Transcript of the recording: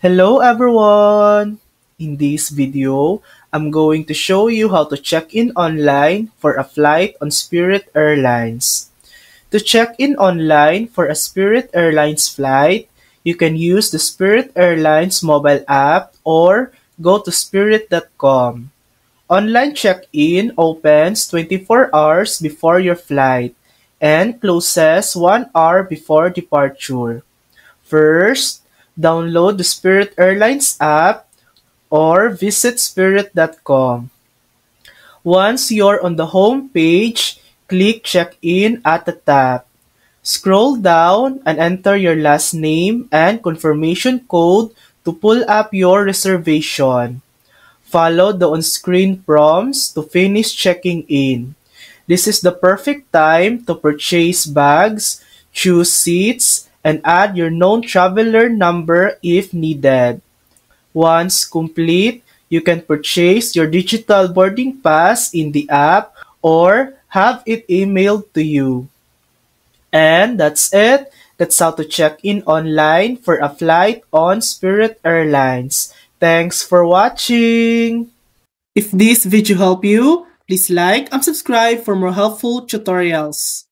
Hello everyone! In this video, I'm going to show you how to check in online for a flight on Spirit Airlines. To check in online for a Spirit Airlines flight, you can use the Spirit Airlines mobile app or go to spirit.com. Online check-in opens 24 hours before your flight and closes 1 hour before departure. First, download the Spirit Airlines app or visit spirit.com. Once you're on the home page, click Check-in at the top. Scroll down and enter your last name and confirmation code to pull up your reservation. Follow the on-screen prompts to finish checking in. This is the perfect time to purchase bags, choose seats, and add your known traveler number if needed. Once complete, you can purchase your digital boarding pass in the app or have it emailed to you. And that's it. That's how to check in online for a flight on Spirit Airlines. Thanks for watching! If this video helped you, please like and subscribe for more helpful tutorials.